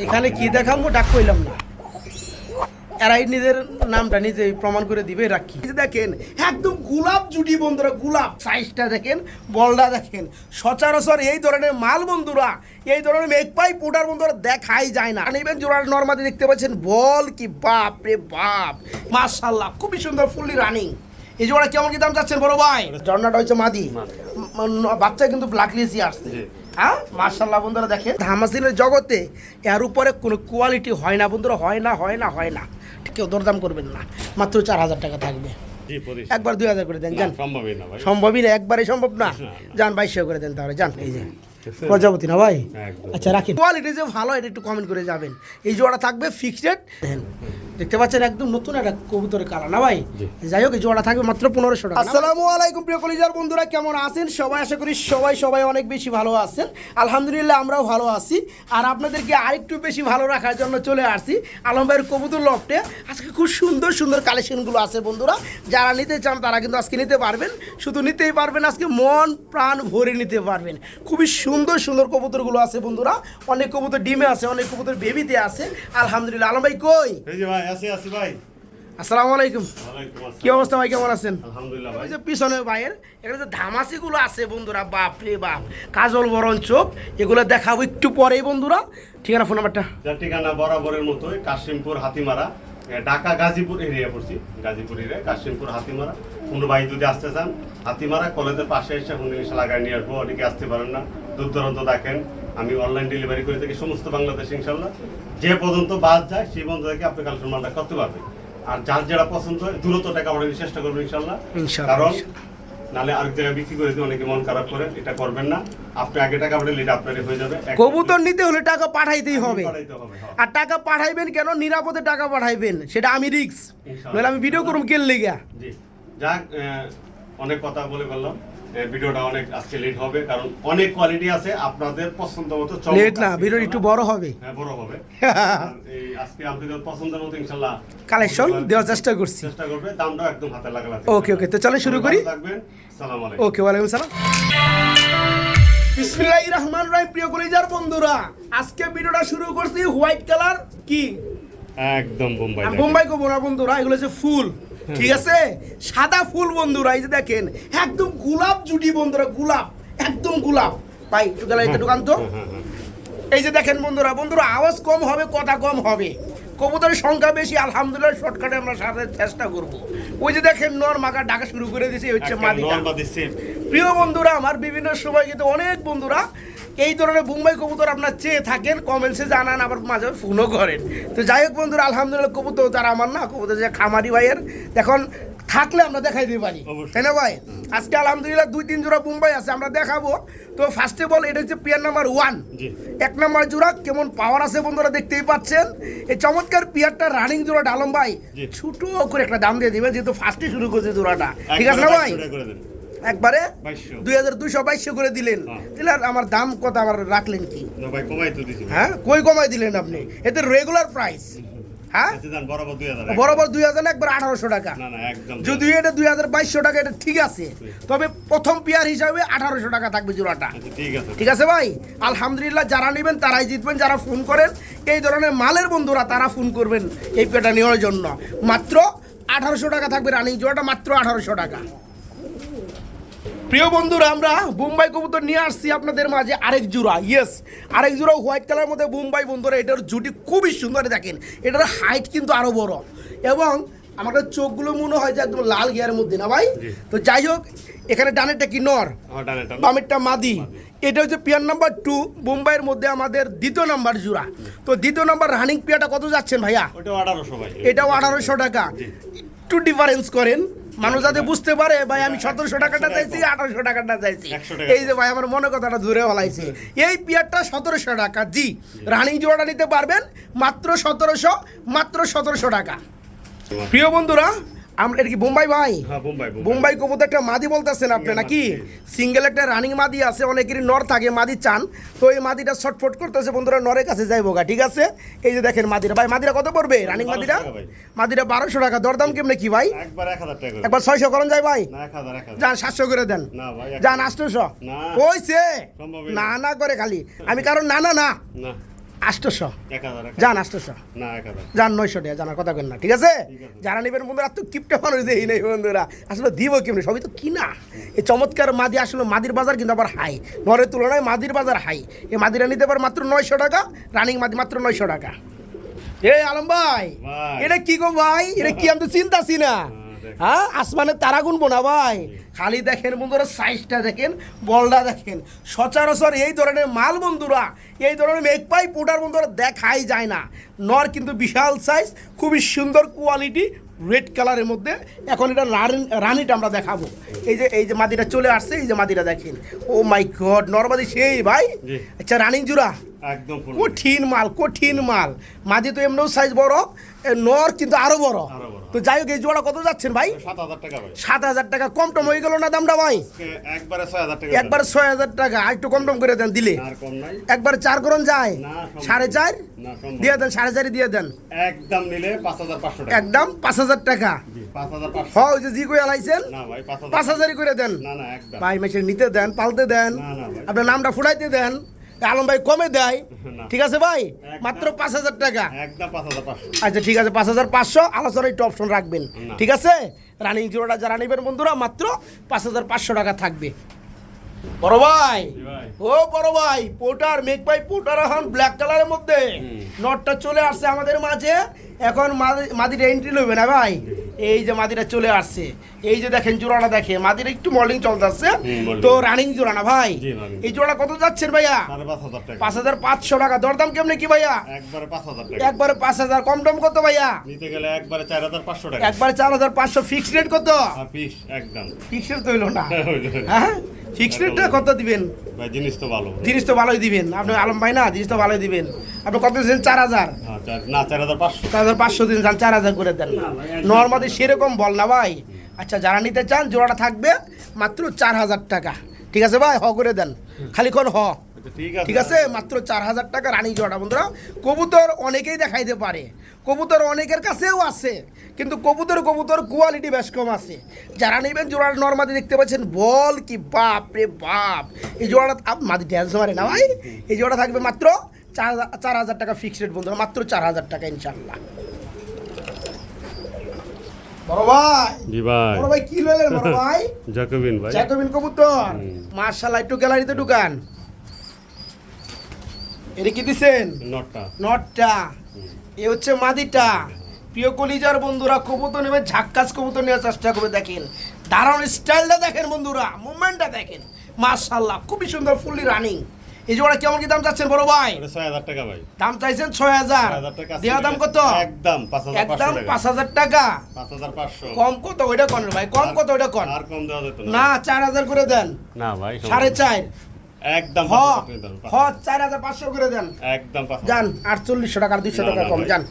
এখানে কি দেখাবো ডাক কইলাম না, এরাই নিজের নামটা নিজে প্রমাণ করে দিবে। রাখি দেখেন একদম গোলাপ জুটি বন্ধুরা, গোলাপ সাইজটা দেখেন, বলটা দেখেন। সচরাচর এই ধরনের মাল বন্ধুরা, এই ধরনের মেঘপাই পোটার বন্ধুরা দেখাই যায় না। নেবেন জোড়ার নর্মাদি দেখতে পাচ্ছেন, বল কি বাপ রে বাপ, মাশাআল্লাহ খুবই সুন্দর ফুললি রানিং। এই জোড়া কেমন কি দাম চাচ্ছেন বড় ভাই? ঝর্ণাটা হচ্ছে মাদি, বাচ্চা কিন্তু ব্ল্যাক লেসি আসছে। হ্যাঁ মাশাআল্লাহ বন্ধুরা দেখেন, ধামাসিনের জগতে এর উপরে কোনো কোয়ালিটি হয় না বন্ধুরা, হয় না হয় না হয় না। কেউ দরদাম করবেন না, মাত্র 4000 টাকা থাকবে। একবার 2000 করে দেন, যান। সম্ভবই না, একবারে সম্ভব না, যান 2200 করে দেন তাহলে, যান। এই যে প্রজাপতি না ভাই, আচ্ছা রাখি। কোয়ালিটি যে ভালো এটা একটু কমেন্ট করে যাবেন। এই জোড়া থাকবে ফিক্সড রেট, দেখতে পাচ্ছেন একদম নতুন একটা কবুতরের কালার না ভাই। যাই হোক এই জোড়া থাকবে মাত্র 1500 টাকা। আসসালামু আলাইকুম প্রিয় কলিজার বন্ধুরা, কেমন আছেন সবাই? আশা করি সবাই অনেক বেশি ভালো আছেন। আলহামদুলিল্লাহ আমরাও ভালো আছি। আর আপনাদেরকে আরেকটু বেশি ভালো রাখার জন্য চলে আসছি আলম ভাইয়ের কবুতর লফটে। আজকে খুব সুন্দর সুন্দর কালেকশনগুলো আছে বন্ধুরা, যারা নিতে চান তারা কিন্তু আজকে নিতে পারবেন। শুধু নিতেই পারবেন, আজকে মন প্রাণ ভরে নিতে পারবেন। খুবই সুন্দর সুন্দর কবুতরগুলো আছে বন্ধুরা, অনেক কবুতর ডিমে আছে, অনেক কবুতর বেবিতে আছে। আলহামদুলিল্লাহ। আলম ভাই কই? এই যে ভাই আসি ভাই। আসসালামু আলাইকুম। কি অবস্থা ভাই, কেমন আছেন? আলহামদুলিল্লাহ ভাই। ওই যে পিছনে ভাইয়ের এখানে যে ধামাসিগুলো আছে বন্ধুরা, বাপ রে বাপ, কাজল বরণ চোখ, এগুলো দেখাবো একটু পরেই বন্ধুরা। ঠিকানা ফোন নাম্বারটা? ঠিকানা বরাবরের মতোই, কাশিমপুর হাতিমারা, ঢাকা গাজীপুর এরিয়া পড়ছি, গাজীপুর এরিয়া কাশিমপুর হাতিমারা। কোনো ভাই যদি আসতে চান হাতিমারা কলেজের পাশে এসে কোনো জিনিস লাগাই নিয়ে আসবো। অনেকে আসতে পারেন না, দূর দূরান্ত দেখেন, আমি অনলাইন ডেলিভারি করে থাকি সমস্ত বাংলাদেশ ইনশাল্লাহ। যে পর্যন্ত বাদ যায় সেই পর্যন্ত থেকে আপনি কালেকশন মালটা করতে পারবেন। আর যার যেটা পছন্দ হয় দ্রুত টাকা পাঠানোর চেষ্টা করবেন ইনশাল্লাহ। কারণ নালে আরেক জায়গায় বিক্রি করে দিয়ে অনেকে মন খারাপ করেন, এটা করবেন না। আপনি আগে টাকা পাঠালে এটা আপনারই হয়ে যাবে। কবুতর নিতে হলে টাকা পাঠাইতেই হবে। আর টাকা পাঠাইবেন কেন? নিরাপদে টাকা পাঠাইবেন, সেটা আমি রিস্ক নইলে আমি ভিডিও করুম কেন লেগা। জি যাক, অনেক কথা বলে বললাম, ভিডিওটা অনেক আজকে লেট হবে কারণ অনেক কোয়ালিটি আছে, আপনাদের পছন্দ মতো লেট না, ভিডিও একটু বড় হবে। হ্যাঁ বড় হবে। এই আজকে আপনাদের পছন্দের মতো ইনশাআল্লাহ কালেকশন দেওয়ার চেষ্টা করবে, দামটাও একদম হাতে লাগালা। ওকে তো চলো শুরু করি। থাকবেন। আসসালামু আলাইকুম। ওকে ওয়ালাইকুম সালাম। বিসমিল্লাহির রহমানির রহিম। প্রিয় কলিজার বন্ধুরা, আজকে ভিডিওটা শুরু করছি হোয়াইট কালার, কি একদম বোম্বাই কবুতর বন্ধুরা, এগুলো হচ্ছে ফুল, ঠিক আছে, সাদা ফুল বন্ধুরা। এই যে দেখেন একদম গোলাপ জুটি বন্ধুরা, গোলাপ, একদম গোলাপ। ভাই একটু গেলে এটা ঢুকান তো। এই যে দেখেন বন্ধুরা আওয়াজ কম হবে, কথা কম হবে, কবুতরের সংখ্যা বেশি। আলহামদুলিল্লাহ শর্টকাটে আমরা সাথে চেষ্টা করব। ওই যে দেখেন নর মাকা ডাকা শুরু করে দিয়েছে, হচ্ছে মাদিটা। প্রিয় বন্ধুরা আমার, বিভিন্ন সময় কিন্তু অনেক বন্ধুরা এই ধরনের বোম্বাই কবুতর আপনার চেয়ে থাকেন, কমেন্টসে জানান, আবার মাঝে ফোনও করেন। তো যাই হোক বন্ধুরা, আলহামদুলিল্লাহ কবুতর যারা আমার না, কবুতর যে খামারি ভাইয়ের দেখুন থাকলে আমরা দেখাই দিতে পারি, তাই না ভাই? আজকে আলহামদুলিল্লাহ 2-3 জোড়া বোম্বাই আছে, আমরা দেখাবো। তো ফার্স্ট অফ অল এটা হচ্ছে পিয়ার নাম্বার 1, 1 নাম্বার জোড়া। কেমন পাওয়ার আছে বন্ধুরা দেখতেই পাচ্ছেন। এই চমৎকার পিয়ারটা রানিং জোড়া ডালম ভাই ছোট করে একটা দাম দিয়ে দিবেন, যেহেতু ফার্স্টে শুরু করছে জোড়াটা, ঠিক আছে না ভাই? একবারে 2200 করে দিলেন, তাহলে আমার দাম কত আবার রাখলেন কি? হ্যাঁ কই কমাই দিলেন আপনি? এতে রেগুলার প্রাইস। হ্যাঁ বরাবর 2000 একবার 1800 টাকা। যদি এটা 2200 টাকা, এটা ঠিক আছে, তবে প্রথম পেয়ার হিসাবে 1800 টাকা থাকবে জোড়াটা, ঠিক আছে ভাই? আলহামদুলিল্লাহ যারা নেবেন তারাই জিতবেন। যারা ফোন করেন এই ধরনের মালের বন্ধুরা, তারা ফোন করবেন এই পেয়ারটা নেওয়ার জন্য। মাত্র 1800 টাকা থাকবে রানিং জোড়াটা, মাত্র 1800 টাকা। প্রিয় বন্ধুরা, আমরা বোম্বাই কবুতর নিয়ে আসছি আপনাদের মাঝে আরেক জোড়া। আরেক জোড়া হোয়াইট কালার মধ্যে বোম্বাই বন্ধুরা। এটার জুটি খুবই সুন্দর, দেখেন এটার হাইট কিন্তু আরো বড়, এবং আমাদের চোখগুলো মনে হয় যে একদম লাল গিয়ারের মধ্যে না ভাই? তো যাই হোক, এখানে ডানেরটা কি নর, বামেরটা মাদি। এটা হচ্ছে পেয়ার নাম্বার 2 বোম্বাইয়ের মধ্যে আমাদের দ্বিতীয় নাম্বার জোড়া। তো দ্বিতীয় নাম্বার রানিং পেয়ারটা কত যাচ্ছেন ভাইয়া? এটাও 1800 টাকা। একটু ডিফারেন্স করেন, মানুষ যাতে বুঝতে পারে ভাই আমি 1700 টাকাটা চাইছি, 1800 টাকাটা চাইছি। এই যে ভাই আমার মনে কথাটা ধরে ফেলাইছে। এই পেয়ারটা 1700 টাকা। জি, রানিং জোড়াটা নিতে পারবেন মাত্র 1700 টাকা। প্রিয় বন্ধুরা, আমরা এটা কি বোম্বাই ভাই? বোম্বাই কবুতর একটা মাদি বলতেছেন আপনি নাকি? সিঙ্গেল একটা রানিং মাদি আছে, অনেকেরই নর থাকে, মাদি চান। তো এই মাদিটা ছটফট করতেছে বন্ধুরা, নরের কাছে যাইবো গা, ঠিক আছে? এই যে দেখেন মাদিরা ভাই, মাদিরা কত পড়বে রানিং মাদিরা? মাদিরা 1200 টাকা। দরদাম কেমনে কি ভাই? একবার 600 করেন যায় ভাই? যান 700 করে দেন, যান 800। ওইছে না করে খালি আমি, কারণ না 800 1000 যান 800 না 1000 যান 900 টাকা জানার কথা কেন না ঠিক আছে ঠিক আছে। যারা নেবেন বন্ধুরা এত কিপটা মানুষ দেই নেই বন্ধুরা আসলে দিব কেমনি সবই তো কিনা এই চমৎকার মাদি আসলে মাদির বাজার কিন্তু আবার হাই নরের তুলনায় মাদির বাজার হাই এই মাদিরা নিতে পারে মাত্র 900 টাকা রানিং মাদি মাত্র 900 টাকা এই আলম ভাই ভাই। এটা কি গো ভাই এটা কি আমি তো চিন্তাছি না হ্যাঁ আসমানের তারা গুনবো না ভাই খালি দেখেন বন্ধুরা সাইজটা দেখেন বলটা দেখেন সচরাচর এই ধরনের মাল বন্ধুরা এই ধরনের মেঘপাই পোটার বন্ধুরা দেখাই যায় না নর কিন্তু বিশাল সাইজ খুবই সুন্দর কোয়ালিটি রেড কালারের মধ্যে এখন এটা রানিটা আমরা দেখাবো এই যে মাদিটা চলে আসছে এই যে মাদিটা দেখেন ও মাই গড নরমাদি সেই ভাই জি। আচ্ছা রানিং জোড়া একদম ফুল কঠিন মাল মাদি তো এমনিও সাইজ বড় নর কিন্তু আরো বড় আরো বড়। তো যাই হোক এই জোড়া কত যাচ্ছেন ভাই 7000 টাকা ভাই 7,000 টাকা কম টম হয়ে গেল না দামটা ভাই একবারে 6000 টাকা একবার 6,000 টাকা আর একটু কম টম করে দেন দিলে আর কম নাই একবার 4 করুন যায় না, সম্ভব 4.5 না সম্ভব দিয়ে দেন 4.5 দিয়ে দেন একদম নিলে 5500 টাকা একদম 5,000 টাকা জি 5500 হ্যাঁ ওই যে জি কইয়া লাইছেন না ভাই 5000 5,000 করে দেন না না একদম ভাই মেশে নিতে দেন পালতে দেন না, না ভাই। আপনার নামটা ফুটাইতে দেন আলম ভাই কমে দেয় না। ঠিক আছে ভাই একদম। মাত্র 5,000 টাকা একদম 5500 আচ্ছা ঠিক আছে 5,500 আলোচনার একটু অপশন রাখবেন না। ঠিক আছে রানিং জোড়াটা যারা নেবেন বন্ধুরা মাত্র 5,500 টাকা থাকবে বড় ভাই জি ভাই ও বড় ভাই পোটার মেঘ ভাই পোটার এখন ব্ল্যাক কালারের মধ্যে নটটা চলে আসছে আমাদের মাঝে এখন মাদিটা এন্ট্রি লইবে না ভাই এই যে মাদিটা চলে আসছে এই যে দেখেন জোড়াটা দেখে মাদিটা একটু মল্ডিং চলতেছে molding। তো রানিং জোড়া না ভাই জি, running। এই জোড়া কত যাচ্ছেন ভাইয়া 5500 টাকা 5,500 টাকা দরদাম কেমনে কি ভাইয়া একবারে 5000 টাকা একবারে 5,000 কম টম কত ভাইয়া নিতে গেলে একবারে 4500 টাকা একবারে 4,500 ফিক্সড রেট কত আর পিস একদম ফিক্সড তো হইলো না হ্যাঁ ফিক্সড রেটটা কত দিবেন ভাই জিনিস তো ভালো জিনিস তো ভালোই দিবেন আপনি আলম ভাই না জিনিস তো ভালোই দিবেন আপনি কত দিচ্ছেন 4,000 হ্যাঁ না 4500 4,500 দিন যান 4,000 করে দেন নর্মালি সেরকম বল না ভাই আচ্ছা যারা নিতে চান জোড়াটা থাকবে মাত্র 4,000 টাকা ঠিক আছে ভাই হ করে দেন খালি কোন হ ঠিক আছে মাত্র 4,000 টাকা রানী জোড়া বন্ধুরা কবুতর অনেকেই দেখাইতে পারে কবুতর অনেকের কাছেও আছে কিন্তু কবুতর কোয়ালিটি বেশ কম আছে যারা নেবেন জোড়াটা নর্মালি দেখতে পাচ্ছেন বল কি বাপ রে বাপ এই জোড়াটা মাদি ড্যান্স মারে না ভাই এই জোড়া থাকবে মাত্র 4,000 টাকা ফিক্সড রেট বন্ধুরা মাত্র 4,000 টাকা ইনশাল্লাহ বড় ভাই জি ভাই বড় ভাই কি লইলেন বড় ভাই জাকবিন ভাই জ্যাকবিন কবুতর মাশাআল্লাহ একটু গ্যালারিতে ঢুকান এটা কি দিছেন নটটা নটটা এ হচ্ছে মাদিটা প্রিয় কলিজার বন্ধুরা কবুতর নেবে ঝাক্কাস কবুতর নেওয়ার চেষ্টা করবে দেখেন দারুণ স্টাইলটা দেখেন বন্ধুরা মুভমেন্টটা দেখেন মাশাআল্লাহ খুবই সুন্দর ফুললি রানিং এই জোড়া কেমন কি দাম চাচ্ছেন বড় ভাই এটা 6000 টাকা ভাই দাম চাইছেন 6,000 6000 টাকা দেওয়া দাম কত একদম 5500 একদম টাকা 5,000 টাকা 5500 কম কত ওইটা কোন ভাই কম কত ওইটা কোন আর কম দেওয়া যেত না 4,000 করে দেন না ভাই 4.5 একদম হ 5500 হ 4,500 করে দেন একদম 5000 যান 4,800 টাকা আর 200 না, টাকা না কম ভাই। যান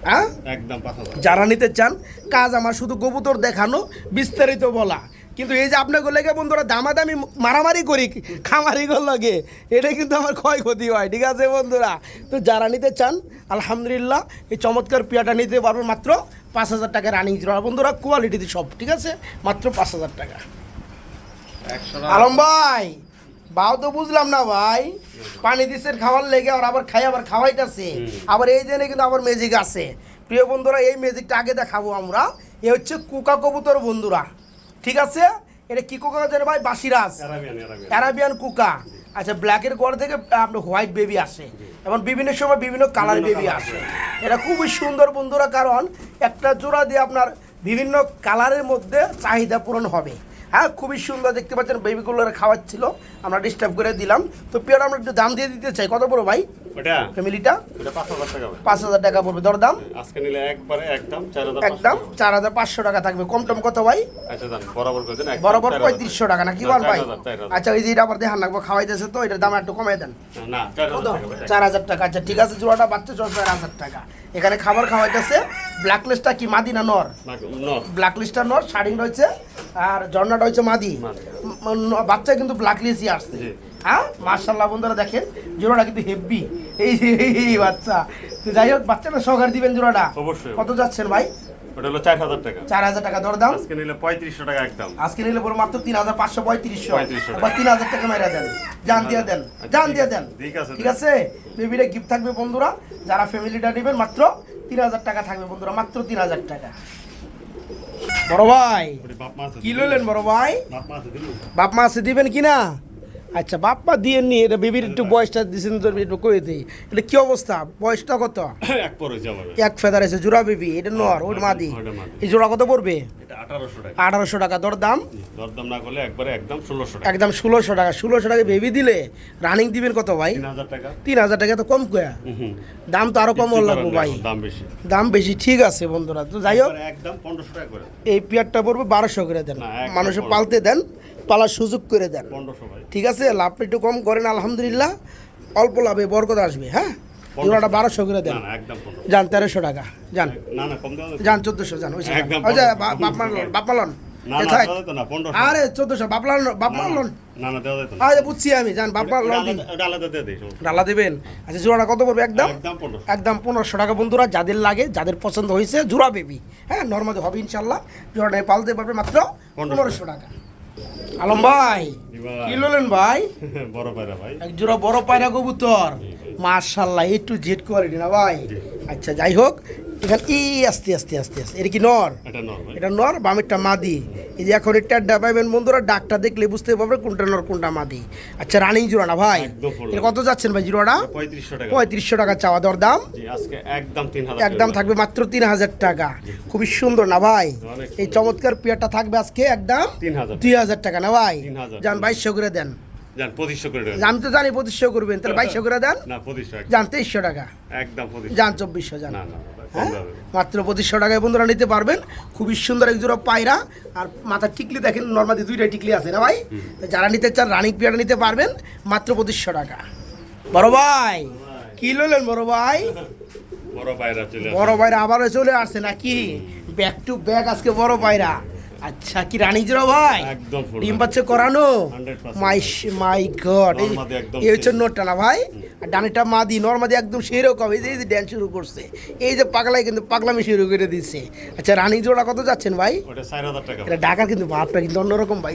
হ্যাঁ একদম 5000 যারা নিতে চান কাজ আমার শুধু কবুতর দেখানো বিস্তারিত বলা কিন্তু এই যে আপনাকে লেগে বন্ধুরা দামাদামি মারামারি করি খামারি লাগে এটা কিন্তু আমার ক্ষয়ক্ষতি হয় ঠিক আছে বন্ধুরা তো যারা নিতে চান আলহামদুলিল্লাহ এই চমৎকার পেয়াটা নিতে পারবেন মাত্র 5,000 টাকা রানিং বন্ধুরা কোয়ালিটিতে সব ঠিক আছে মাত্র 5,000 টাকা আলম ভাই বাও তো বুঝলাম না ভাই পানি দিচ্ছেন খাওয়ার লেগে আর আবার আবার খাওয়াইতেছে আবার এই জন্য কিন্তু আবার ম্যাজিক আছে প্রিয় বন্ধুরা এই ম্যাজিকটা আগে দেখাবো আমরা এ হচ্ছে কুকা কবুতর বন্ধুরা ঠিক আছে এটা কি কুকা জানে ভাই বাসিরাজ অ্যারাবিয়ান কুকা আচ্ছা ব্ল্যাকের গড় থেকে আপনার হোয়াইট বেবি আসে এবং বিভিন্ন সময় বিভিন্ন কালার বেবি আসে এটা খুবই সুন্দর বন্ধুরা কারণ একটা জোড়া দিয়ে আপনার বিভিন্ন কালারের মধ্যে চাহিদা পূরণ হবে হ্যাঁ খুবই সুন্দর দেখতে পাচ্ছেন বেবিগুলোর খাওয়াচ্ছিল আমরা ডিস্টার্ব করে দিলাম তো পেয়ার আমরা একটু দাম দিয়ে দিতে চাই কত বড় ভাই ওটা ফ্যামিলিটা এটা 5000 টাকা ভাই 5,000 টাকা পড়বে দরদাম আজকে নিলে একবারে একদম 4500 একদম 4,500 টাকা থাকবে কম টম কত ভাই আচ্ছা জান বরাবর করে দেন বরাবর 3500 টাকা না কি বল ভাই 4,000 আচ্ছা এই যে এটা আবার দেখান লাগবো খাওয়াইতেছে তো এটার দাম একটু কমাই দেন না কত 4000 টাকা ভাই 4,000 টাকা আচ্ছা ঠিক আছে জোড়াটা বাচ্চা 4,000 টাকা এখানে খাবার খাওয়াইতেছে ব্ল্যাক লিস্টটা কি মাদি না নর নর ব্ল্যাক লিস্টটা নর শাড়িং রয়েছে আর ঝর্ণাটা হচ্ছে মাদি বাচ্চা কিন্তু ব্ল্যাক লিস্টই আসছে জি। হ্যাঁ মার্শাল্লাহ বন্ধুরা দেখেন জোড়াটা কিন্তু হেভি এই বাচ্চা তো যাই হোক বাচ্চাটা সহকার দিবেন জোড়াটা অবশ্যই। কত যাচ্ছেন ভাই ওটা হলো 4000 টাকা। 4000 টাকা দরদাম। আজকে নিলে 3500 টাকা একদম। আজকে নিলে পরে মাত্র 3535 3500 আবার 3000 টাকা মাইরা দেন, জান দিয়ে দেন, জান দিয়ে দেন। ঠিক আছে, বেবিটা গিফট থাকবে বন্ধুরা, যারা ফ্যামিলিটা নেবেন মাত্র 3000 টাকা থাকবে বন্ধুরা, মাত্র 3000 টাকা। বড় ভাই কি লইলেন বড় ভাই? বাপ মা আছে দিবেন কিনা? আচ্ছা বাপ মা দিয়ে নি, এটা বেবির একটু বয়সটা দিয়েছেন তো একটু কয়ে দিই, এটা কি অবস্থা, বয়সটা কত? এক পর হইছে আমার। এক ফেদার আছে জোড়া বেবি, এটা নর ওর মাদি। এই জোড়া কত পড়বে? এটা 1800 টাকা। 1800 টাকা দরদাম। দরদাম না করলে একবারে একদম 1600 টাকা। একদম 1600 টাকা। 1600 টাকা বেবি দিলে রানিং দিবেন কত ভাই? 3000 টাকা। 3000 টাকা তো কম কয়া, দাম তো আরো কম লাগবে ভাই, দাম বেশি। দাম বেশি, ঠিক আছে বন্ধুরা। তো যাই হোক একদম 1500 টাকা করে। এই পেয়ারটা পড়বে 1200 করে দেন, না, একদম মানুষে 1500 পালতে দেন, পালার সুযোগ করে দেন। 1500 ভাই। ঠিক আছে, লাভটা একটু কম করেন, আলহামদুলিল্লাহ অল্প লাভে বরকত আসবে। হ্যাঁ, জোড়াটা 1200 করে দেন। না না একদম 1500। যান 1300 টাকা, যান না না কম দাও। যান 1400, যান ওই একদম আচ্ছা 1500 বাপ মারলন, বাপ মারলন না না এথায়। দাও তো না 1500। আরে 1400 বাপ মারলন, বাপ মারলন। না না দাও তো না। আচ্ছা বুঝছি আমি, যান বাপ মারলন দিন, ওটা আলাদা দিয়ে দেই। ডালা দেবেন। আচ্ছা জোড়াটা কত পড়বে? একদম একদম 1500। একদম 1500 টাকা বন্ধুরা। যাদের লাগে, যাদের পছন্দ হয়েছে জোড়া বেবি, হ্যাঁ নর্মালি হবে ইনশাল্লাহ, জোড়াটা পালতে পারবে মাত্র 1500 টাকা। আলম ভাই কি ললেন ভাই? বড় পায়রা ভাই, এক জোড়া বড় পায়রা কবুতর, মাশাআল্লাহ এ টু জেড কোয়ালিটি না ভাই? আচ্ছা যাই হোক, এখানে আস্তে আস্তে আস্তে আস্তে, এটা কি নর? এটা নর ভাই। এটা নর, বামেরটা মাদি। এই যে এখন এটা ডাবাইবেন বন্ধুরা, ডাকটা দেখলে বুঝতে পারবে কোনটা নর কোনটা মাদি। আচ্ছা রানিং জোড়া না ভাই? একদম full। এটা কত যাচ্ছেন ভাই জোড়াটা? 3500 টাকা। 3500 টাকা চাওয়া দরদাম। জি আজকে একদম 3000। একদম থাকবে মাত্র 3000 টাকা। খুবই সুন্দর না ভাই? অনেক এই চমৎকার পেয়ারটা থাকবে আজকে একদম 3000 টাকা না ভাই? 3000 যান 2200 করে দেন। জান 2500 করে দেন। আমি তো জানি 2500 করবেন, তাহলে 2200 করে দেন। না 2500 যান 2300 টাকা, একদম 2500। যান 2400, যান। না না কম হ্যাঁ? যাবে। মাত্র 2500 টাকায় বন্ধুরা নিতে পারবেন। খুবই সুন্দর এক জোড়া পায়রা, আর মাথার টিকলি দেখেন, নর্মালি দুইটা টিকলি আছে না ভাই? তো যারা নিতে চান রানিং পেয়ারটা নিতে পারবেন মাত্র 2500 টাকা। বড় ভাই কি লইলেন বড় ভাই? বড় পায়রা চলে বড় পায়রা আবারও চলে আসছে নাকি? ব্যাক টু ব্যাক আজকে বড় পায়রা। আচ্ছা কি রানী জোড়া ভাই? একদম full ডিম বাচ্চা করানো? 100% মাই গড, নরমাদি একদম এই হচ্ছে নোটটা না ভাই? আর ডানিটা মাদি, নরমাদি একদম সেরকম। এই যে ড্যান্স শুরু করছে, এই যে পাগলাই কিন্তু পাগলামি শুরু করে দিচ্ছে। আচ্ছা রানী জোড়া কত যাচ্ছেন ভাই? ওটা 4000 টাকা। এটা ঢাকার কিন্তু ভাবটা কিন্তু অন্যরকম ভাই।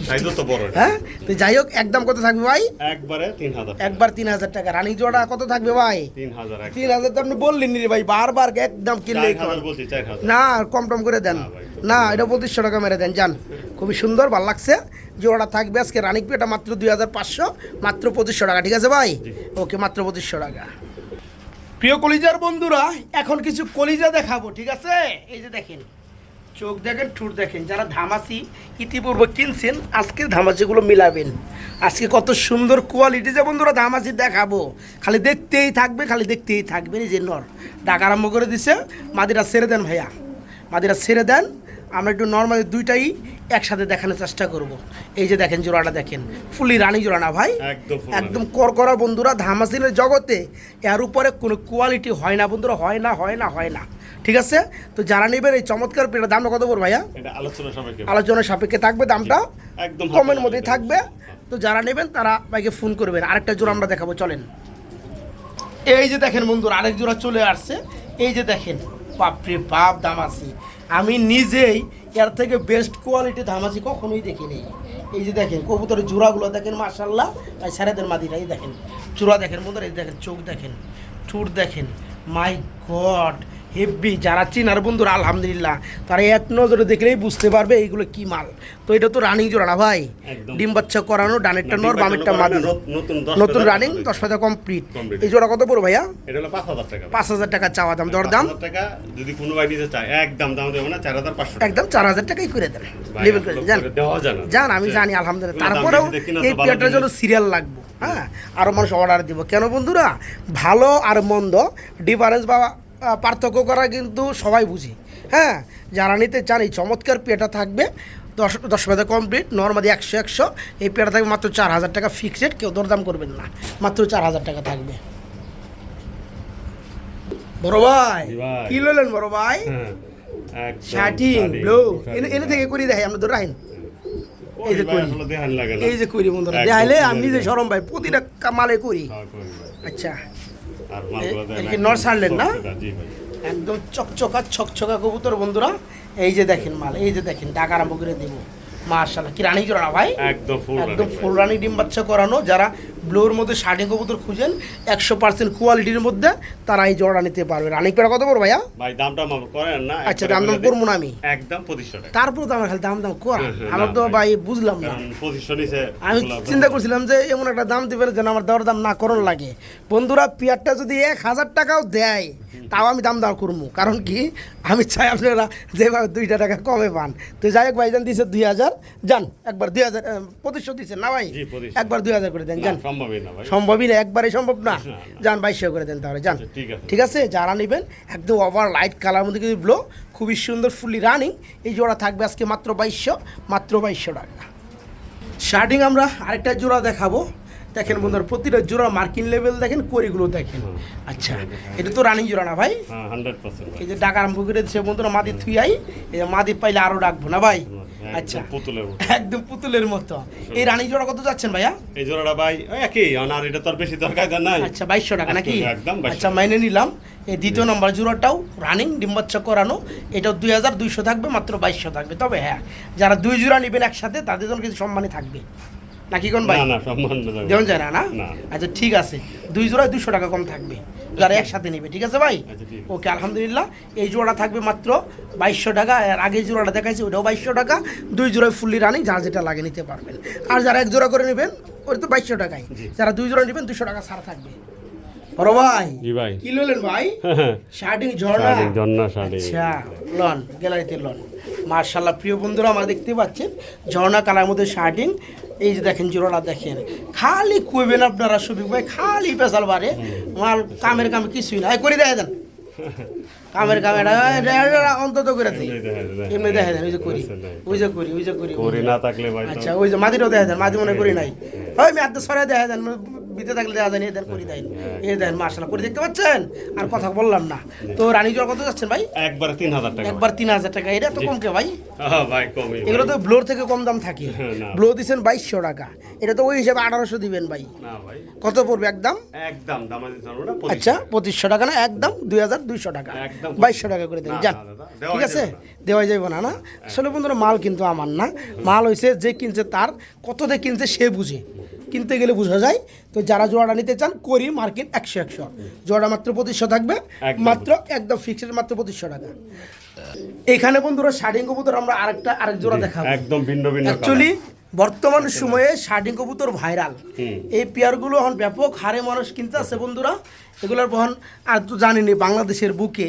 সাইজ তো বড় এটা। হ্যাঁ, তো যাই হোক একদম কত থাকবে ভাই? একবারে 3000। একবার 3000 টাকা। রানী জোড়া কত থাকবে ভাই? 3000 এক। 3000 তো আপনি বললেন রে ভাই, বারবার একদম কিনলে 4000 বলছি 4000। না কম টম করে দেন না ভাই। না, এটা 2500 টাকা মেরে দেন, যান। খুবই সুন্দর, ভালো লাগছে। জোড়া থাকবে আজকে রানিক পেটা মাত্র 2500, মাত্র 2500 টাকা। ঠিক আছে ভাই? ওকে, মাত্র 2500 টাকা। প্রিয় কলিজার বন্ধুরা, এখন কিছু কলিজা দেখাবো, ঠিক আছে? এই যে দেখেন, চোখ দেখেন, ঠোঁট দেখেন। যারা ধামাসি ইতিপূর্বে কিনছেন, আজকে ধামাসিগুলো মিলাবেন। আজকে কত সুন্দর কোয়ালিটি যে বন্ধুরা ধামাসি দেখাবো, খালি দেখতেই থাকবে, খালি দেখতেই থাকবে। এই যে নর ডাক আরম্ভ করে দিছে, মাদিরা ছেড়ে দেন ভাইয়া, মাদিরা ছেড়ে দেন। আমরা একটু নর্মালি দুইটাই একসাথে দেখানোর চেষ্টা করব। এই যে দেখেন জোড়াটা দেখেন, ফুলি রানী জোড়া না ভাই? একদম করকরা বন্ধুরা। ধামাসিনের জগতে এর উপরে কোনো কোয়ালিটি হয় না বন্ধুরা, হয় না হয় না হয় না। ঠিক আছে, তো যারা নেবেন এই চমৎকার পেটার দামটা কত পড়বে ভাইয়া? এটা আলোচনা সাপেক্ষে থাকবে, দামটা একদম কমের মধ্যেই থাকবে। তো যারা নেবেন তারা ভাইকে ফোন করবেন। আরেকটা জোড়া আমরা দেখাবো, চলেন। এই যে দেখেন বন্ধুরা, আরেক জোড়া চলে আসছে। এই যে দেখেন, বাপরে বাপ ধামাসি, আমি নিজেই এর থেকে বেস্ট কোয়ালিটি ধামাসি কখনোই দেখিনি। এই যে দেখেন কবুতরের জোড়াগুলো দেখেন, মাশাআল্লাহ। ভাই সারাদের মাদিরা, এই দেখেন জোড়া দেখেন বন্ধুরা, এই দেখেন চোখ দেখেন, ঠোঁট দেখেন, মাই গড হেভি। যারা চিনার বন্ধুরা আলহামদুলিল্লাহ, তারা এক নজরে দেখলেই বুঝতে পারবে এইগুলো কি মাল। তো এটা তো রানিং জোড়া না ভাই? ডিম বাচ্চা করানো, ডানেরটা নর, বামেরটা মাদি, নতুন রানিং, 10 পাতা কমপ্লিট। এই জোড়া কত পড়ো ভাইয়া? এটা হলো 5000 টাকা। 5000 টাকা চাওয়া দাম, দরদাম 5000 টাকা। যদি কোনো ভাই নিতে চায় একদম দাম দেব না, 4500 টাকা। একদম 4000 টাকাই করে দেন, লেভেল করে যান। জান আমি জানি আলহামদুলিল্লাহ, তারপরেও এই পেয়ারটার জন্য সিরিয়াল লাগবে। হ্যাঁ, আরও মানুষ অর্ডার দিব কেন বন্ধুরা? ভালো আর মন্দ ডিফারেন্স বা পার্থক্য করা কিন্তু সবাই বুঝি। হ্যাঁ, যারা নিতে চান এই চমৎকার পেয়ারটা থাকবে 10 পাতা কমপ্লিট, নর্মালি 100 এই পেয়ারটা থাকবে মাত্র 4000 টাকা ফিক্সড, কেউ দরদাম করবেন না, মাত্র 4000 টাকা থাকবে। বড় ভাই কি লইলেন বড় ভাই? শার্টিং ব্লু এনে থেকে করি দেখাই, আমরা ধরে রাখেন। এই যে করি, এই যে করি বন্ধুরা, দেখাইলে আমি নিজে শরম ভাই, প্রতিটা মালে করি। আচ্ছা, নর ছাড়লেন না? একদম ছকছকা কবুতর বন্ধুরা। এই যে দেখেন মাল, এই যে দেখেন ডাক আরম্ভ করে দেবো। মাশাআল্লাহ, কি রানী জোড়া না ভাই? একদম ফুল রানী ডিম বাচ্চা করানো। যারা ব্লোর মধ্যে শার্টিং কবুতর খুঁজেন 100% কোয়ালিটির মধ্যে, তারা এই জোড়া নিতে পারবে। রানী পেয়ারা কত পড়বে ভাইয়া? ভাই দামটা মাপ করেন না। আচ্ছা, দাম করবো না আমি, একদম 2500 টাকা। তারপর তো আমার খালি দাম করা, আমার তো ভাই বুঝলাম না। 2500 নিচে আমি চিন্তা করছিলাম যে এমন একটা দাম দিবেন যেন আমার দেওয়ার দাম না করণ লাগে। বন্ধুরা, পেয়ারটা যদি 1000 টাকাও দেয় তাও আমি দাম দাম করবো, কারণ কি আমি চাই আপনারা যেভাবে 2 টাকা কমে পান। তো যাই হোক, ভাইজান দিচ্ছে 2000, যান একবার 2000, 2500 দিচ্ছেন না ভাই? একবার 2000 করে দেন, যান। সম্ভবই না, একবারে সম্ভব না। যান 2200 করে দেন তাহলে, যান। ঠিক আছে, যারা নেবেন একদম ওভার লাইট কালার মধ্যে কিন্তু ব্লো, খুবই সুন্দর ফুললি রানিং। এই জোড়া থাকবে আজকে মাত্র 2200 টাকা। শার্টিং আমরা আরেকটা জোড়া দেখাবো। দেখেন বন্ধুরা, প্রতিটা জোড়া মার্কিং লেভেল দেখেন, করিগুলো দেখেন। আচ্ছা, এটা তো রানিং জোড়া না ভাই? 100%। এই যে ডাক আরম্ভ করে দিচ্ছে বন্ধুরা, মাদি থুইয়াই, এই যে মাদি পাইলে আরো ডাকবো না ভাই? আচ্ছা, একদম পুতুলের মতো। এই রানী জোড়া কত যাচ্ছেন ভাইয়া? এই জোড়াটা ভাই একই, আর এটা তো আর বেশি দরকার নাই। আচ্ছা, 2200 টাকা নাকি? একদম। আচ্ছা, মাইনে নিলাম। এই দ্বিতীয় নম্বর জোড়াটাও রানিং ডিম বাচ্চা করানো, এটাও 2200 থাকবে, মাত্র 2200 থাকবে। তবে হ্যাঁ, যারা 2 জোড়া নেবেন একসাথে, তাদের জন্য কিছু সম্মানই থাকবে নাকি কোন ভাই? না, সম্মান দেওয়া যায় না? আচ্ছা, ঠিক আছে, 2 জোড়ায় 200 টাকা কম থাকবে যারা একসাথে নেবে। ঠিক আছে ভাই? ওকে, আলহামদুলিল্লাহ। এই জোড়া থাকবে মাত্র 2200 টাকা। আর আগে জোড়াটা দেখাইছি ওটাও 2200 টাকা। 2 জোড়ায় ফুললি রানিং, যার যেটা লাগে নিতে পারবেন। আর যারা 1 জোড়া করে নেবেন ওটা তো 2200 টাকায়। যারা 2 জোড়া নেবেন 200 টাকা ছাড় থাকবে। বড় ভাই, জি ভাই, কি ললেন ভাই? শার্টিং ঝর্ণা। আচ্ছা, লন গ্যালারিতে লন। মাশাআল্লাহ, প্রিয় বন্ধুরা, আমরা দেখতে পাচ্ছেন ঝর্ণা কালার মধ্যে শার্টিং। এই যে দেখেন জোড়াটা দেখেন, খালি কইবেন আপনারা শফিক ভাই, খালি পেশাল বারে মাল, কামের কামে কিছুই না। করে দেখা দেন কামের কামেটা অন্তত করে দেয়, এমনি দেখা দেন। ওই যে করি না থাকলে ভাই। আচ্ছা, ওই যে মাদিটাও দেখা দেন, মাদি মনে করি নাই। ওই আমি আত্ম সরাই দেখা দেন, বিতে থাকলে দেখা যায়, দেন করি দেন, এই দেন। মাশাআল্লাহ, করে দেখতে পাচ্ছেন। আর কথা বললাম না। তো রানী জোড়া কত যাচ্ছেন ভাই? একবার 3000 টাকা। একবার 3000 টাকা। এটা তো কম কে ভাই? হ্যাঁ ভাই, কমই। এগুলো তো ব্লোর থেকে কম দাম থাকে। ব্লো দিচ্ছেন 2200 টাকা, এটা তো ওই হিসাবে 1800 দিবেন ভাই। না ভাই, কত পড়বে একদম? একদম দাম দিতে পারবো না। আচ্ছা, 2500 টাকা না, একদম 2200 টাকা। 2200 টাকা করে দেন, যান। ঠিক আছে, দেওয়া যাবে না? না, আসলে বন্ধুরা, মাল কিন্তু আমার না, মাল হয়েছে যে কিনছে তার, কত দিয়ে কিনছে সে বুঝে, কিনতে গেলে বোঝা যায়। তো যারা জোড়াটা নিতে চান, করি মার্কিন 100 জোড়া মাত্র 2500 থাকবে, মাত্র একদম ফিক্সড, মাত্র 2500 টাকা। এখানে বন্ধুরা শার্টিং কবুতর আমরা আরেক জোড়া দেখাবো, একদম ভিন্ন। অ্যাকচুয়ালি বর্তমান সময়ে শার্টিং কবুতর ভাইরাল। এই পেয়ারগুলো এখন ব্যাপক হারে মানুষ কিনতে আছে বন্ধুরা। এগুলোর বহন আর তো জানিনি, বাংলাদেশের বুকে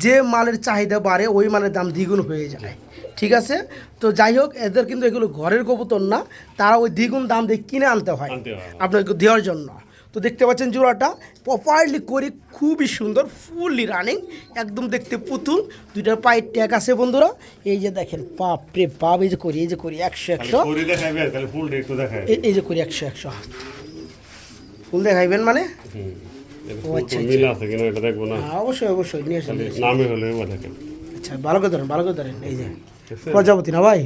যে মালের চাহিদা বাড়ে ওই মালের দাম দ্বিগুণ হয়ে যায়। ঠিক আছে, তো যাই হোক, এদের কিন্তু এগুলো ঘরের কবুতর না, তারা ওই দ্বিগুণ দাম দিয়ে কিনে আনতে হয় আপনাকে দেওয়ার জন্য। তো দেখতে পাচ্ছেন জোড়াটা প্রপারলি করে, খুবই সুন্দর, ফুললি রানিং, একদম দেখতে পুতুল। 2টার পায়ের ট্যাগ আছে বন্ধুরা। এই যে দেখেন, পাপ রে পাপ, এই যে করি 100 এই যে করি 100 ফুল দেখাইবেন মানে? আচ্ছা, অবশ্যই নিয়ে আসেন। আচ্ছা, ভালো করে ধরেন। এই যে প্রজাপতি না ভাই?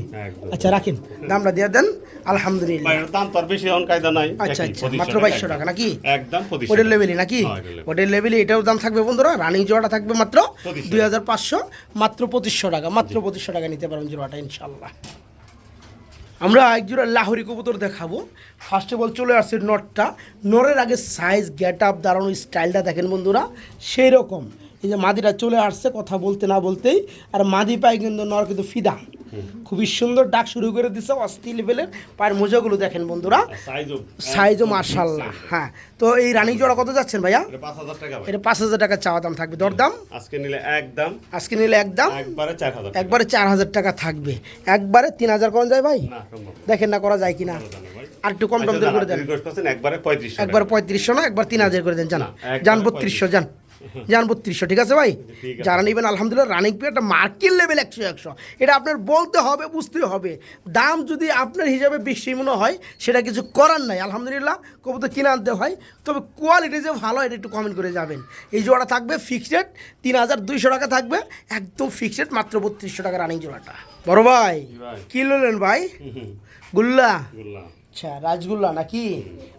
আচ্ছা, রাখেন, দামটা দিয়ে দেন। আলহামদুলিল্লাহ, আচ্ছা, মাত্র 2200 টাকা নাকি? ওডের লেভেলই নাকি? ওডের লেভেলই এটাও দাম থাকবে বন্ধুরা। রানিং জোড়াটা থাকবে মাত্র 2500, মাত্র 2500 টাকা। মাত্র 2500 টাকা নিতে পারবেন জোড়াটা ইনশাল্লাহ। আমরা এক জোড়া লাহোরি কবুতর দেখাবো। ফার্স্ট অফ অল চলে আসছে নটটা। নরের আগে সাইজ, গেট আপ, দাঁড়ানো স্টাইলটা দেখেন বন্ধুরা, সেই রকম। এই যে মাদিটা চলে আসছে কথা বলতে না বলতেই, আর মাদি পায় কিন্তু নর কিন্তু ফিদা, খুবই সুন্দর ডাক শুরু করে দিচ্ছে, অস্থির লেভেলের। পায়ের মোজাগুলো দেখেন বন্ধুরা, সাইজও মাশাআল্লাহ। হ্যাঁ, তো এই রানিং জোড়া কত যাচ্ছেন ভাইয়া? এটা 5000 টাকা চাওয়া দাম থাকবে। দরদাম আজকে নিলে একদম একবারে 4000 টাকা থাকবে। একবারে 3000 কম যায় ভাই? দেখেন না করা যায় কিনা, আর একটু কম টম করে দেন। একবারে 3500 না, একবার 3000 করে দেন। যান 3200, যান 3200। ঠিক আছে ভাই, যারা নেবেন আলহামদুলিল্লাহ। রানিং পেয়ারটা মার্কেট লেভেল 100। এটা আপনার বলতে হবে, বুঝতে হবে। দাম যদি আপনার হিসাবে বেশি মনে হয়, সেটা কিছু করার নাই। আলহামদুলিল্লাহ, কবুতর কিনে আনতে হয়, তবে কোয়ালিটি যে ভালো এটা একটু কমেন্ট করে যাবেন। এই জোড়া থাকবে ফিক্সড 3200 টাকা থাকবে, একদম ফিক্সড, মাত্র 3200 টাকা রানিং জোড়াটা। বড় ভাই, কি নিলেন ভাই? গুল্লা? আচ্ছা, রাজগুল্লা নাকি?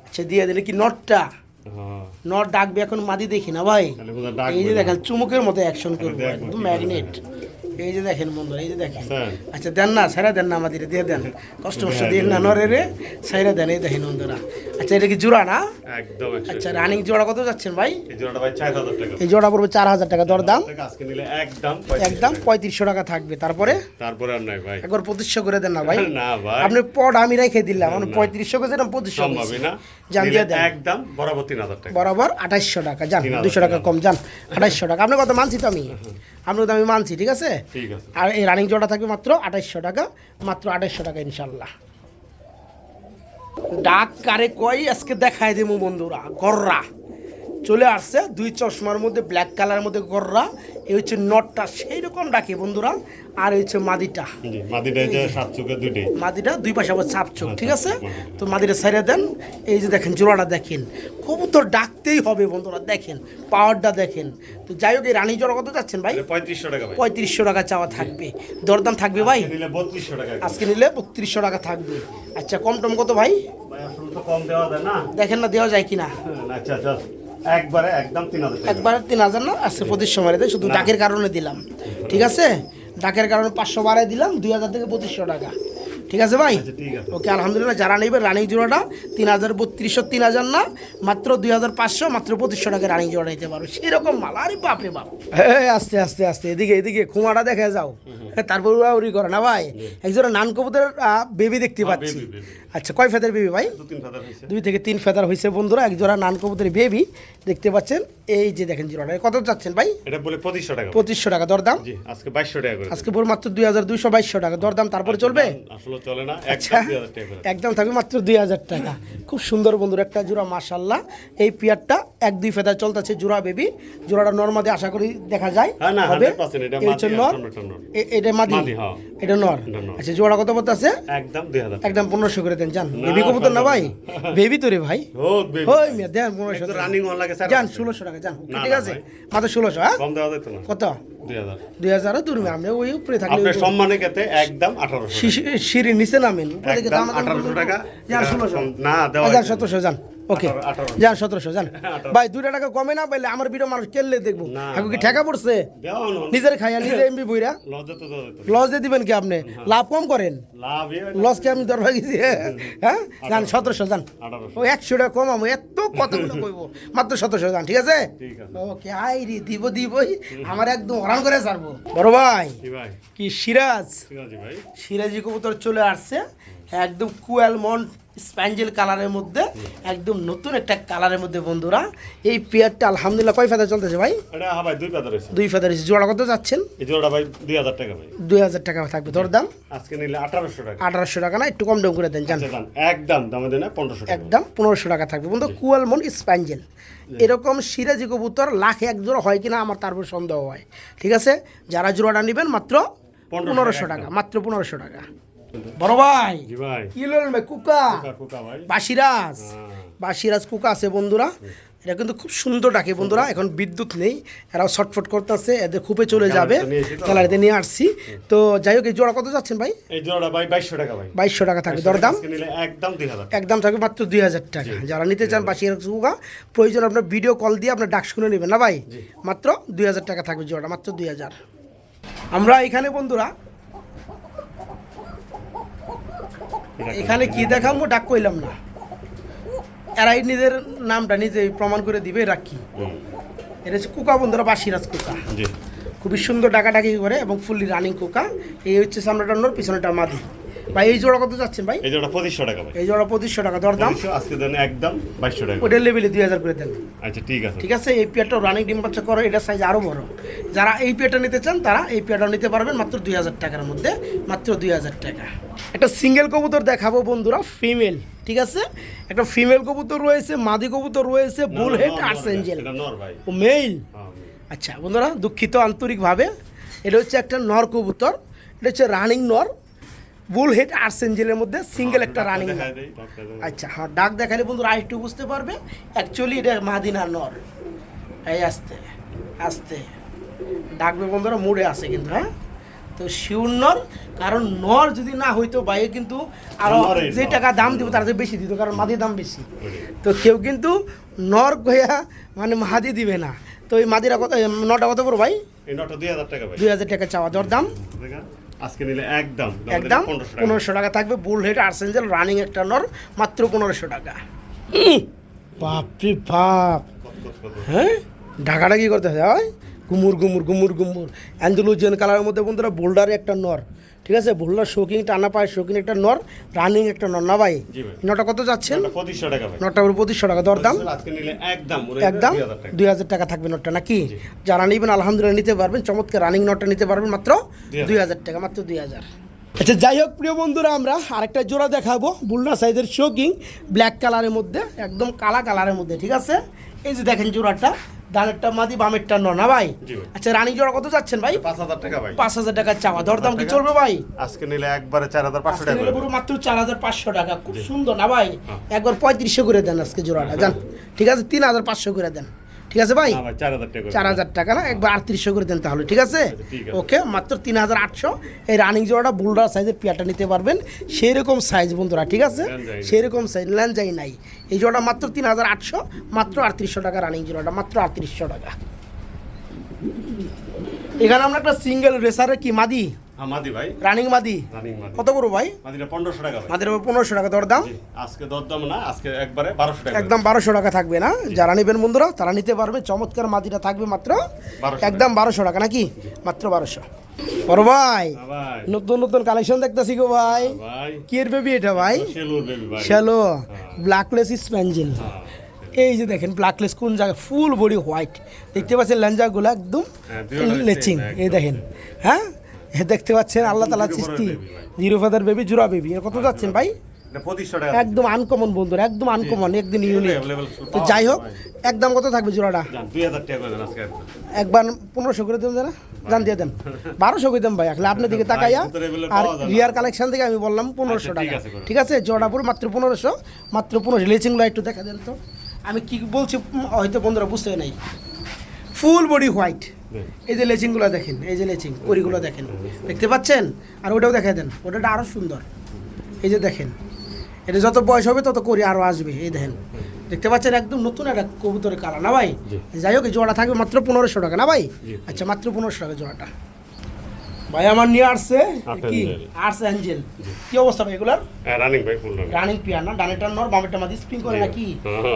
আচ্ছা, দিয়ে দিলে কি নটটা? হ্যাঁ নর ডাকবে এখন মাদি দেখি না ভাই। তাহলে বোধহয় ডাকবে এই যে না। দেখেন চুমুকের মতো অ্যাকশন করবো দেখবো একদম কি করে। ম্যাগনেট। এই যে দেখেন বন্ধুরা, এই যে দেখেন। হ্যাঁ। আচ্ছা দেন না, ছাইরা দেন না, আমাদের দিয়ে দেন, কষ্ট কষ্ট দিয়ে না নরে রে, ছাইরা দেন। এই দেখেন বন্ধুরা। আচ্ছা এটা কি জোড়া না? একদম আচ্ছা রানিং জোড়া কত যাচ্ছেন ভাই? এই জোড়াটা ভাই 4000 টাকা। এই জোড়া পড়বে 4000 টাকা, দরদাম আজকে নিলে একদম একদম 3500 টাকা থাকবে। তারপরে তারপরে আর নাই ভাই। একবার 2500 করে দেন না ভাই। না ভাই। আপনি পড আমি রেখে দিলাম, মানে 3500 করে দিলাম, 2500 সম্ভবই না। জান দিয়ে দেন। একদম বরাবর 3000 টাকা। বরাবর 2800 টাকা, যান 3000 200 টাকা কম, যান 2800 টাকা। আপনার কথা মানছি তো আমি, আপনার তো আমি মানছি, ঠিক আছে। ঠিক আছে। আর এই রানিং জোড়া থাকবে মাত্র 2800 টাকা, মাত্র 2800 টাকা ইনশাল্লাহ। ডাক কারে কই আজকে দেখাই দেবো বন্ধুরা। গররা চলে আসছে, দুই চশমার মধ্যে ব্ল্যাক কালারের মধ্যে গররা। এই হচ্ছে নটটা সেই রকম ডাকে বন্ধুরা, আর এই হচ্ছে মাদিটা। জি মাদিটা যে সাত চোখে দুইটাই। মাদিটা দুই পাশে আবার চাপ চোখ, ঠিক আছে। তো মাদিটা সাইডে দেন। এই যে দেখেন জোড়াটা দেখেন, কবুতর ডাকতেই হবে বন্ধুরা, দেখেন পাওয়ারটা দেখেন। তো যাই হোক এই রানী জোড়া কত যাচ্ছেন ভাই? 3500 টাকা ভাই। 3500 টাকা চাওয়া থাকবে, দরদাম থাকবে ভাই। আজকে নিলে 3200 টাকা। আজকে নিলে 3200 টাকা থাকবে। আচ্ছা কম টম কত ভাই? ভাই আসলে তো কম দেওয়া যায় না। দেখেন না দেওয়া যায় কিনা। আচ্ছা আচ্ছা একবারে একদম 3000 টাকা। একবার 3000 না, আজকে 2500 মারে দেয়, শুধু ডাকের কারণে দিলাম, ঠিক আছে। ডাকের কারণে 500 বাড়ায় দিলাম, 2000 থেকে 2500 টাকা, ঠিক আছে ভাই। আচ্ছা ঠিক আছে। ওকে আলহামদুলিল্লাহ। যারা নেবে রানিং জোড়াটা 3000, 3200, 3000 না, মাত্র 2500, মাত্র 2500 টাকা রানিং জোড়া নিতে পারো, সেরকম মাল। আরে বাপরে বাপ, হ্যাঁ আস্তে আস্তে আস্তে, এদিকে এদিকে খুমাটা দেখে যাও, তারপর উড়ি করে না ভাই। একজোড়া নান কবুতরের বেবি দেখতে পাচ্ছি। baby, baby। আচ্ছা কয় ফেদার বেবি ভাই? 2-3 ফেদার হইছে। 2 থেকে 3 ফেদার হয়েছে বন্ধুরা। একজোড়া নান কবুতরের বেবি দেখতে পাচ্ছেন। এই যে দেখেন জোড়াটা কত যাচ্ছেন ভাই? এটা বলে 2500 টাকা। 2500 টাকা দরদাম। জি আজকে 2200 টাকা করে। আজকে পুরো মাত্র 2200 টাকা দরদাম, তারপরে চলবে। আসলে চলে না, আচ্ছা একদম 2000 টাকা করে। একদম থাকবে মাত্র 2000 টাকা। খুব সুন্দর বন্ধুরা একটা জোড়া মাশাআল্লাহ। এই পেয়ারটা 1-2 ফেদার চলতেছে জোড়া বেবি। জোড়াটা নরমাদে আশা করি দেখা যায় হ্যাঁ না হবে। 100% এটা এই হচ্ছে মাদি নর, আর টমেটো নর। এটা মাদি, মাদি, হ্যাঁ। এটা নর। এটা নর। আচ্ছা জোড়া কত বলতে আছে? একদম 2000 টাকা। একদম 1500 করে দেন, যান। না, বেবি কবুতর না ভাই, সম্ভব বেবি তো রে ভাই। ও বেবি। ওই মিয়া দেন 1500 একটু রানিং অন লাগে স্যার। যান 1600 টাকা, যান। না, ঠিক না আছে ভাই। মাত্র 1600। হ্যাঁ কম দেওয়া যেত না। কত? 2000। 2000 দূর মে আমরা ওই উপরে থাকলে আপনার সম্মানে কেতে একদম 1800 টাকা। সিঁড়ি নিচে নামেন, উপরে থেকে একদম দাম 1800 টাকা। যান 1600 না দেওয়া যান যাবে না। 1700 যান। ওকে 1800 যান 1700 যান 1800 ভাই। 2 টাকা কমে না পাইলে আমার ভিডিও মানুষ কেললে দেখবো। না এখন কি ভাই। ঠেকা পড়ছে? দেওয়া না। নিজের খাইয়া নিজে এমবি বইরা লজ্জা তো দেওয়া যেত না। লস দিয়ে দিবেন কি আপনি? লাভ কম করেন, লাভ এ লস কি আমি দরবার গেছি? হ্যাঁ যান 1700 যান। 1800। ও 100 টাকা কম আমি এত কথাগুলো কইব, মাত্র 1700 যান, ঠিক আছে। ঠিক আছে। ওকে আই রে দিবই আমার একদম হরান করে ছাড়বো। বড় ভাই কি ভাই? কি সিরাজ, ঠিক আছে ভাই। সিরাজি কবুতর চলে আসছে একদম কুয়ালমন্ড স্প্যাঞ্জেল কালারের মধ্যে, একদম নতুন একটা কালারের মধ্যে বন্ধুরা। এই পেয়ারটা আলহামদুলিল্লাহ কয় ফেদার চলতেছে ভাই? এটা হ্যাঁ ভাই 2 ফেদার হইছে। 2 ফেদার। জোড়া কত যাচ্ছেন? এই জোড়াটা ভাই 2000 টাকা ভাই। 2000 টাকা থাকবে দরদাম। আজকে নিলে 1800 টাকা। 1800 টাকা না, একটু কম দাম করে দেন, জান। আচ্ছা, যান। একদম দামে দেন 1500 টাকা। একদম 1500 টাকা থাকবে বন্ধু। কুয়ালমন্ড স্প্যাঞ্জেল এরকম সিরাজি কবুতর লাখে এক জোড়া হয় কিনা আমার তারপর সন্দেহ হয়, ঠিক আছে। যারা জোড়াটা নেবেন মাত্র 1500 টাকা, মাত্র 1500 টাকা। বড় ভাই জি ভাই। কি ললেন ভাই? কুকা কুকা ভাই। বাসিরাজ, হ্যাঁ। বাসিরাজ কুকা আছে বন্ধুরা। এটা কিন্তু খুব সুন্দর ডাকে বন্ধুরা। এখন বিদ্যুৎ নেই, এরাও ছটফট করতেছে, এদের খুপে চলে যাবে। গ্যালারিতে নিয়ে এসেছি তো। গ্যালারিতে নিয়ে আসছি তো। যাই হোক এই জোড়া কত যাচ্ছেন ভাই? এই জোড়াটা ভাই 2200 টাকা ভাই। 2200 টাকা থাকবে দরদাম। আজকে নিলে একদম 2000 টাকা। একদম থাকবে মাত্র 2000 টাকা। যারা নিতে চান বাসিরাজ কুকা, প্রয়োজন আপনার ভিডিও কল দিয়ে আপনার ডাক শুনে নেবেন না ভাই। মাত্র 2000 টাকা থাকবে জোড়াটা, মাত্র 2000। আমরা এখানে বন্ধুরা এখানে কি দেখাবো ডাক কইলাম না, এরাই নিজের নামটা নিজে প্রমাণ করে দিবে এরা কি। এটা হচ্ছে কুকা বন্ধুরা, বাসিরাজ কুকা। জি। খুবই সুন্দর ডাকাডাকি করে এবং ফুললি রানিং কুকা। এই হচ্ছে সামনেটা নর, পিছনেটা মাদি। ভাই এই জোড়া কত যাচ্ছেন ভাই? এই জোড়া 2500 টাকা ভাই। এই জোড়া 2500 টাকা দরদাম। 2500 আজকে দেন একদম 2200 টাকা। ওটার লেভেলে 2000 করে দেন। আচ্ছা ঠিক আছে। ঠিক আছে। এই পেয়ারটা রানিং ডিম বাচ্চা করে, এটা সাইজ আরও বড়। যারা এই পেয়ারটা নিতে চান তারা এই পেয়ারটা নিতে পারবেন মাত্র 2000 টাকার মধ্যে, মাত্র 2000 টাকা। একটা সিঙ্গেল কবুতর দেখাবো বন্ধুরা, ফিমেল, ঠিক আছে। একটা ফিমেল কবুতর রয়েছে, মাদি কবুতর রয়েছে, বুলহেড আর্সেঞ্জেল। এটা নর ভাই। ও মেল। হ্যাঁ। আচ্ছা বন্ধুরা দুঃখিত আন্তরিকভাবে, এটা হচ্ছে একটা নর কবুতর, এটা হচ্ছে রানিং নর, বুলহেড আর্সেঞ্জেলের মধ্যে সিঙ্গেল একটা রানিং। দেখাই দেই, ডাক্তার দেখাই। আচ্ছা হ্যাঁ, ডাক দেখালে বন্ধুরা আরেকটু বুঝতে পারবে অ্যাকচুয়ালি এটা মাদিনা নর। এই আস্তে আস্তে ডাকবে বন্ধুরা, মুড়ে আসে কিন্তু। হ্যাঁ তো শিউর নর, কারণ নর যদি না হইতো বাইরে কিন্তু আরো নরই যে নর। টাকা দাম দিব তার চেয়ে বেশি দিত, কারণ মাদির দাম বেশি। তো কেউ কিন্তু নর গয়া মানে মাদি দিবে না, তো এই মাদিরা কত, নটা কত পড়ো ভাই? এই নটা 2000 টাকা ভাই। 2000 টাকা চাওয়া, দরদাম আজকে নিলে একদম একদম 1500 টাকা। 1500 টাকা থাকবে। বুল হেড আর্সেঞ্জেল রানিং একটা নর, মাত্র 1500 টাকা। বাপরে বাপ, হ্যাঁ ঢাকাটা কি করতে হয়, গুমুর গুমুর গুমুর গুমুর অ্যান্ডালুজিয়ান কালারের মধ্যে বন্ধুরা বোল্ডারে একটা নর, ঠিক আছে, বোল্ডার শৌকিং টানা পায়, শৌকিং একটা নর, রানিং একটা নর না ভাই? নটা কত যাচ্ছেন? 2500 টাকা ভাই। নটা 2500 টাকা, দরদাম আজকে নিলে একদম একদম 2000 টাকা থাকবে নটটা নাকি? যারা নেবেন আলহামদুলিল্লাহ নিতে পারবেন, চমৎকার রানিং নটটা নিতে পারবেন মাত্র 2000 টাকা, মাত্র 2000। আচ্ছা যাই হোক প্রিয় বন্ধুরা, আমরা আরেকটা জোড়া দেখাবো বুলডা সাইজের শোকিং ব্ল্যাক কালারের মধ্যে, একদম কালা কালারের মধ্যে, ঠিক আছে। এই যে দেখেন জোড়াটা, ডানেরটা মাদি বামেরটা নর না ভাই? আচ্ছা রানিং জোড়া কত যাচ্ছেন ভাই? 5000 টাকা ভাই। 5000 টাকা চাওয়া, দরদাম কি চলবে ভাই? আজকে নিলে একবারে 4500 টাকা নিলে পুরো মাত্র 4500 টাকা, খুব সুন্দর না ভাই? একবার 3500 করে দেন আজকে জোড়াটা, জান ঠিক আছে, 3500 করে দেন, ঠিক আছে ভাই? 4000 টাকা না, একবার 3800 করে দেন তাহলে, ঠিক আছে? ওকে, মাত্র 3800। এই রানিং জোড়াটা বুলডার সাইজের পেয়ারটা নিতে পারবেন, সেই রকম সাইজ বন্ধুরা, ঠিক আছে, সেই রকম সাইজ, ল্যান্ডাই নাই। এই জোড়াটা মাত্র 3800, মাত্র 3800 টাকা রানিং জোড়াটা, মাত্র 3800 টাকা। এখানে আমরা একটা সিঙ্গেল রেসারের কি মাদি, মাদি ভাই, রানিং মাদি, কত বড় ভাই? মাদিটা 1500 টাকা ভাই। মাদির 1500 টাকা, দরদাম আজকে দরদাম না, আজকে একবারে 1200 টাকা, একদম 1200 টাকা থাকবে না? যারা নেবেন বন্ধুরা তারা নিতে পারবে, চমৎকার মাদিটা থাকবে মাত্র একদম 1200 টাকা নাকি? মাত্র 1200। বড় ভাই নতুন নতুন কালেকশন দেখতেছি গো ভাই। কি এর বেবি এটা ভাই? শ্যালো ব্ল্যাকলেস স্প্যাঞ্জেল। এই যে দেখেন ব্ল্যাকলেস কোন জায়গায়, ফুল বডি হোয়াইট, দেখতে পাচ্ছেন ল্যাঞ্জাগুলো একদম লেচিং, এই দেখেন, হ্যাঁ দেখতে পাচ্ছেন আল্লাহ তাআলা সৃষ্টি, জিরো ফাদার বেবি, জোড়া বেবি। এর কত যাচ্ছেন ভাই? একদম আনকমন বন্ধুরা, একদম আনকমন, একদিন ইউনিক। তো যাই হোক, একদম কত থাকবে জোড়াটা? 2000 টাকা করে দেন আজকে, একবার 1500 করে দেন না, জান দিয়ে দেন 1200 করে দেন ভাই, আসলে আপনার দিকে তাকাইয়া। আর রিয়ার কালেকশন থেকে আমি বললাম 1500 টাকা, ঠিক আছে। জোড়া পুরো মাত্র 1500, মাত্র 1500। লেচিংগুলো একটু দেখা দেন তো, আমি কি বলছি হয়তো বন্ধুরা বুঝতে নাই। ফুল বডি হোয়াইট, এই যে লেচিংগুলো দেখেন, এই যে লেচিং করিগুলো দেখেন, দেখতে পাচ্ছেন? আর ওটাও দেখা দেন, ওটা আরও সুন্দর, এই যে দেখেন, এটা যত বয়স হবে তত করি আরও আসবে, এই দেখেন, দেখতে পাচ্ছেন? একদম নতুন একটা কবুতরের কালার না ভাই? যাই হোক, এই জোড়া থাকবে মাত্র 1500 টাকা না ভাই? আচ্ছা মাত্র 1500 টাকা জোড়াটা। ভাই আমার নিয়ে আসছে কি, আর্স অ্যাঞ্জেল। কি অবস্থা ভাই এগুলার? রানিং ভাই, ফুল রানিং পিয়ার না, ডানেটার নর বামেরটা মাদি স্প্রিং করে নাকি?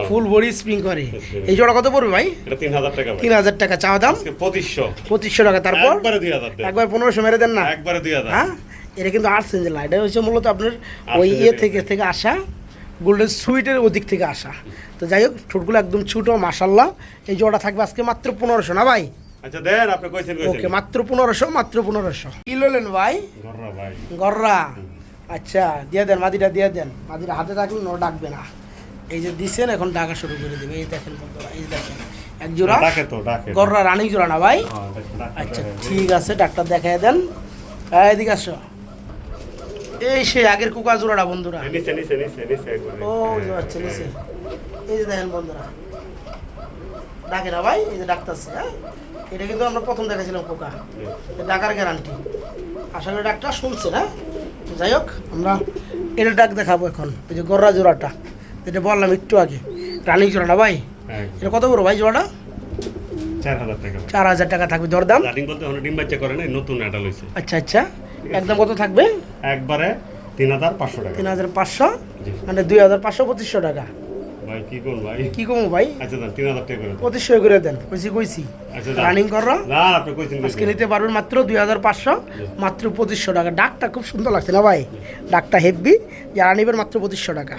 ফুল বডি স্প্রিং করে। এই জোড়া কত পড়বে ভাই? এটা 3000 টাকা ভাই। 3000 টাকা চাওয়া দাম, আজকে 2500 টাকা। তারপর একবারে 2000 টাকা, একবার 1500 মেরে দেন না? একবারে 2000। হ্যাঁ, এটা কিন্তু আর্স অ্যাঞ্জেল না, এটা হচ্ছে মূলত আপনার ওই থেকে আসা, গোল্ডেন সুইটের ওদিক থেকে আসা। তো যাই হোক, ঠোঁটগুলো একদম ছোটো মাশাআল্লাহ। এই জোড়া থাকবে আজকে মাত্র 1500 না ভাই? আচ্ছা দেন, আপনি কইছেন। ওকে, মাত্র 1500, মাত্র 1500। কি ললেন ভাই? গররা ভাই, গররা। আচ্ছা দিয়ে দেন, মাদিটা দিয়ে দেন। মাদিটা হাতে থাকলে নো ডাকবে না, এই যে দিছেন এখন ডাকা শুরু করে দেবে। এই দেখেন বন্ধুরা, এই দেখেন এক জোড়া গররা রানিং জোড়া না ভাই? আচ্ছা ঠিক আছে, ডাক্তার দেখাই দেন। এদিকে আসো, এই সেই আগের কুকা জোড়াটা বন্ধুরা। ও আচ্ছা নিচে, এই যে দেখেন বন্ধুরা, ডাকে না ভাই, এই যে ডাকতেছে। হ্যাঁ, এটা কিন্তু আমরা প্রথম দেখেছিলাম কোকা, ডাকার গ্যারান্টি। আশা করি ডাকটা শুনছে না। যাই হোক, আমরা এটা ডাক দেখাবো এখন। এই যে গররা জোড়াটা, এটা বললাম একটু আগে, রানিং জোড়া না ভাই? এটা কত বড় ভাই জোড়াটা? 4000 টাকা। 4000 টাকা থাকবে, দরদাম? রানিং বলতে আমরা ডিম বাচ্চা করে না, নতুন অ্যাডাল হইছে। আচ্ছা আচ্ছা, একদম কত থাকবে? একবারে 3500 টাকা। 3500 মানে 2500 টাকা ভাই। কি কোন ভাই? কি কমো ভাই? আচ্ছা দেন 3000 টাকা করে। 2500 করে দেন, কইছি। আচ্ছা রানিং কররা না, আপনি কইছেন আজকে নিতে পারবেন মাত্র 2500, মাত্র 2500 টাকা। ডাকটা খুব সুন্দর লাগছে না ভাই? ডাকটা হেভি, যারা নেবেন মাত্র 2500 টাকা।